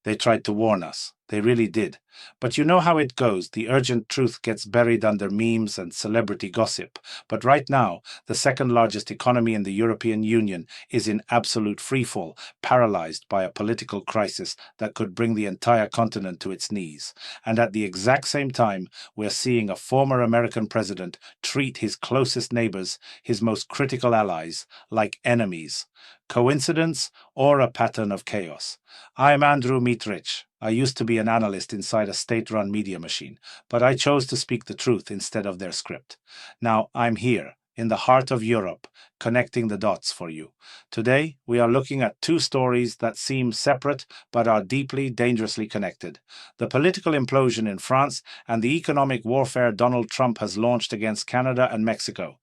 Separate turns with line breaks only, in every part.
They tried to warn us. They really did. But you know how it goes. The urgent truth gets buried under memes and celebrity gossip. But right now, the second largest economy in the European Union is in absolute freefall, paralyzed by a political crisis that could bring the entire continent to its knees. And at the exact same time, we're seeing a former American president treat his closest neighbors, his most critical allies, like enemies. Coincidence or a pattern of chaos? I'm Andrew Mitrich. I used to be an analyst inside a state-run media machine, but I chose to speak the truth instead of their script. Now I'm here, in the heart of Europe, connecting the dots for you. Today, we are looking at two stories that seem separate but are deeply, dangerously connected. The political implosion in France and the economic warfare Donald Trump has launched against Canada and Mexico.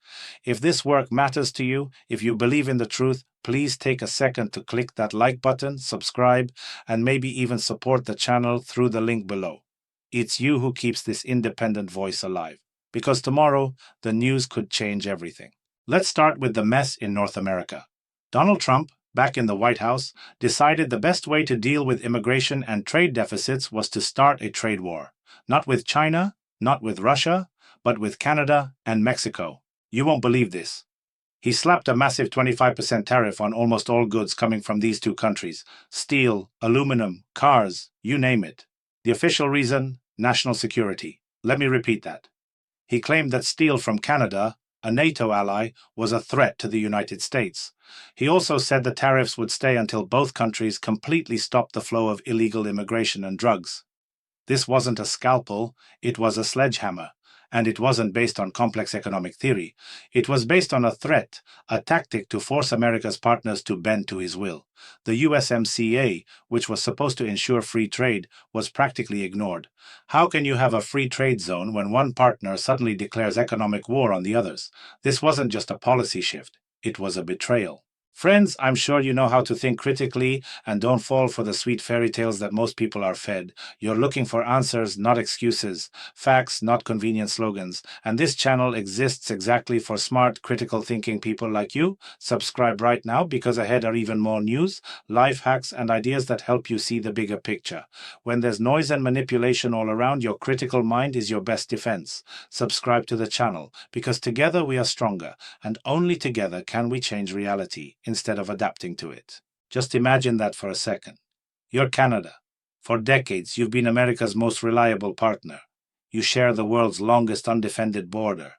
If this work matters to you, if you believe in the truth, please take a second to click that like button, subscribe, and maybe even support the channel through the link below. It's you who keeps this independent voice alive, because tomorrow the news could change everything. Let's start with the mess in North America. Donald Trump, back in the White House, decided the best way to deal with immigration and trade deficits was to start a trade war. Not with China, not with Russia, but with Canada and Mexico. You won't believe this. He slapped a massive 25% tariff on almost all goods coming from these two countries: steel, aluminum, cars, you name it. The official reason? National security. Let me repeat that. He claimed that steel from Canada, a NATO ally, was a threat to the United States. He also said the tariffs would stay until both countries completely stopped the flow of illegal immigration and drugs. This wasn't a scalpel, it was a sledgehammer. And it wasn't based on complex economic theory. It was based on a threat, a tactic to force America's partners to bend to his will. The USMCA, which was supposed to ensure free trade, was practically ignored. How can you have a free trade zone when one partner suddenly declares economic war on the others? This wasn't just a policy shift, it was a betrayal. Friends, I'm sure you know how to think critically and don't fall for the sweet fairy tales that most people are fed. You're looking for answers, not excuses, facts, not convenient slogans. And this channel exists exactly for smart, critical thinking people like you. Subscribe right now because ahead are even more news, life hacks, and ideas that help you see the bigger picture. When there's noise and manipulation all around, your critical mind is your best defense. Subscribe to the channel because together we are stronger, and only together can we change reality instead of adapting to it. Just imagine that for a second. You're Canada. For decades, you've been America's most reliable partner. You share the world's longest undefended border.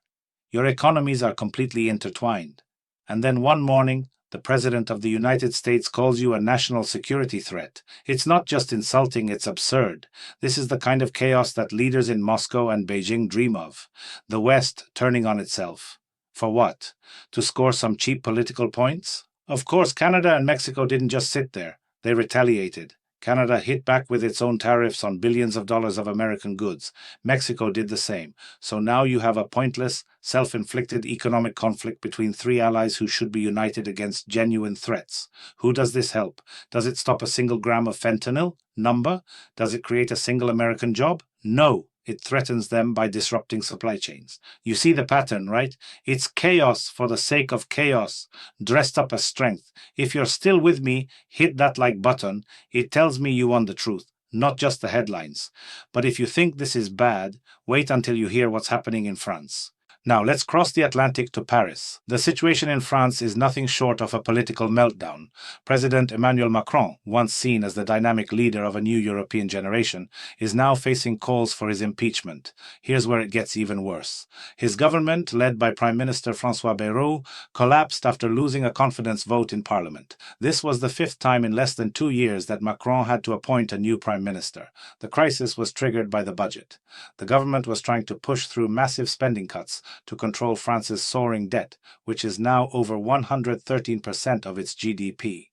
Your economies are completely intertwined. And then one morning, the President of the United States calls you a national security threat. It's not just insulting, it's absurd. This is the kind of chaos that leaders in Moscow and Beijing dream of. The West turning on itself. For what? To score some cheap political points? Of course, Canada and Mexico didn't just sit there. They retaliated. Canada hit back with its own tariffs on billions of dollars of American goods. Mexico did the same. So now you have a pointless, self-inflicted economic conflict between three allies who should be united against genuine threats. Who does this help? Does it stop a single gram of fentanyl? Number? Does it create a single American job? No. It threatens them by disrupting supply chains. You see the pattern, right? It's chaos for the sake of chaos, dressed up as strength. If you're still with me, hit that like button. It tells me you want the truth, not just the headlines. But if you think this is bad, wait until you hear what's happening in France. Now, let's cross the Atlantic to Paris. The situation in France is nothing short of a political meltdown. President Emmanuel Macron, once seen as the dynamic leader of a new European generation, is now facing calls for his impeachment. Here's where it gets even worse. His government, led by Prime Minister François Bayrou, collapsed after losing a confidence vote in Parliament. This was the fifth time in less than 2 years that Macron had to appoint a new Prime Minister. The crisis was triggered by the budget. The government was trying to push through massive spending cuts to control France's soaring debt, which is now over 113% of its GDP.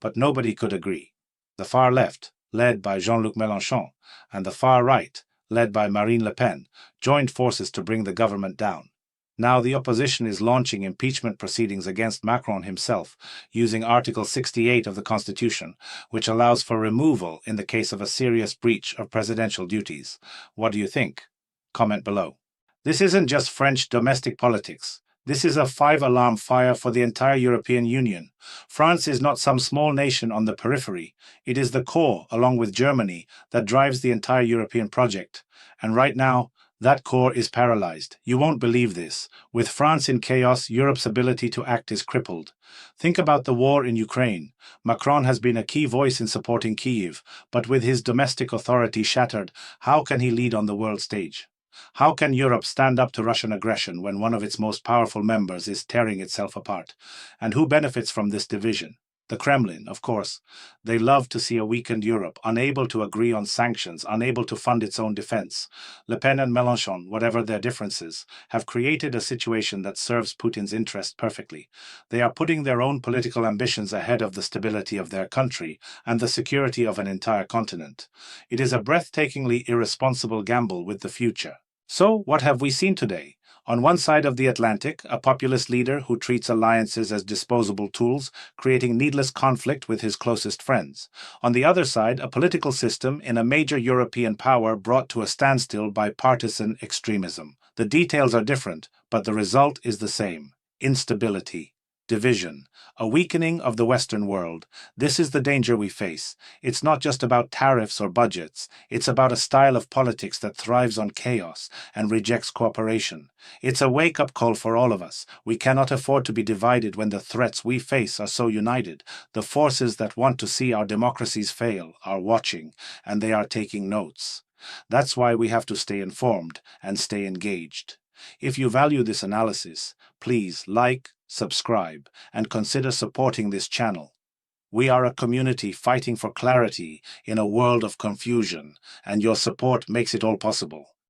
But nobody could agree. The far left, led by Jean-Luc Mélenchon, and the far right, led by Marine Le Pen, joined forces to bring the government down. Now the opposition is launching impeachment proceedings against Macron himself, using Article 68 of the Constitution, which allows for removal in the case of a serious breach of presidential duties. What do you think? Comment below. This isn't just French domestic politics. This is a five-alarm fire for the entire European Union. France is not some small nation on the periphery. It is the core, along with Germany, that drives the entire European project. And right now, that core is paralyzed. You won't believe this. With France in chaos, Europe's ability to act is crippled. Think about the war in Ukraine. Macron has been a key voice in supporting Kyiv, but with his domestic authority shattered, how can he lead on the world stage? How can Europe stand up to Russian aggression when one of its most powerful members is tearing itself apart? And who benefits from this division? The Kremlin, of course. They love to see a weakened Europe, unable to agree on sanctions, unable to fund its own defense. Le Pen and Mélenchon, whatever their differences, have created a situation that serves Putin's interest perfectly. They are putting their own political ambitions ahead of the stability of their country and the security of an entire continent. It is a breathtakingly irresponsible gamble with the future. So, what have we seen today? On one side of the Atlantic, a populist leader who treats alliances as disposable tools, creating needless conflict with his closest friends. On the other side, a political system in a major European power brought to a standstill by partisan extremism. The details are different, but the result is the same: instability. Division, a weakening of the Western world. This is the danger we face. It's not just about tariffs or budgets. It's about a style of politics that thrives on chaos and rejects cooperation. It's a wake-up call for all of us. We cannot afford to be divided when the threats we face are so united. The forces that want to see our democracies fail are watching, and they are taking notes. That's why we have to stay informed and stay engaged. If you value this analysis, please like, subscribe, and consider supporting this channel. We are a community fighting for clarity in a world of confusion, and your support makes it all possible.